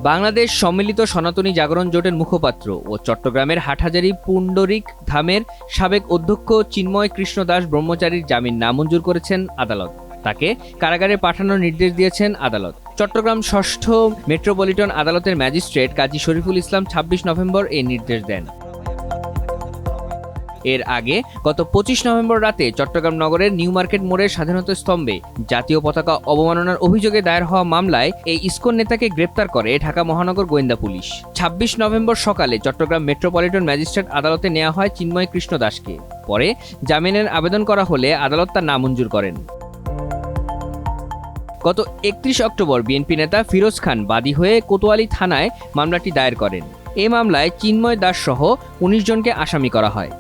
বাংলাদেশ সম্মিলিত সনাতনী জাগরণ জোটের মুখপাত্র ও চট্টগ্রামের হাটহাজারী পুণ্ডরিক ধামের সাবেক অধ্যক্ষ চিন্ময় কৃষ্ণ দাস ব্রহ্মচারীর জামিন নামঞ্জুর করেছেন আদালত। তাকে কারাগারে পাঠানোর নির্দেশ দিয়েছেন আদালত। চট্টগ্রাম ৬ষ্ঠ মেট্রোপলিটন আদালতের ম্যাজিস্ট্রেট কাজী শরীফুল ইসলাম ২৬ নভেম্বর এই নির্দেশ দেন। এর আগে গত ২৫ নভেম্বর রাতে চট্টগ্রাম নগরের নিউ মার্কেট মোড়ের স্বাধীনতা স্তম্ভে জাতীয় পতাকা অবমাননার অভিযোগে দায়ের হওয়া মামলায় এই ইসকন নেতাকে গ্রেপ্তার করে ঢাকা মহানগর গোয়েন্দা পুলিশ। ২৬ নভেম্বর সকালে চট্টগ্রাম মেট্রোপলিটন ম্যাজিস্ট্রেট আদালতে নেওয়া হয় চিন্ময় কৃষ্ণ দাসকে। পরে জামিনের আবেদন করা হলে আদালত তা নামঞ্জুর করেন। গত ৩১ অক্টোবর বিএনপি নেতা ফিরোজ খান বাদী হয়ে কোতোয়ালি থানায় মামলাটি দায়ের করেন। এ মামলায় চিন্ময় দাস সহ ১৯ জনকে আসামি করা হয়।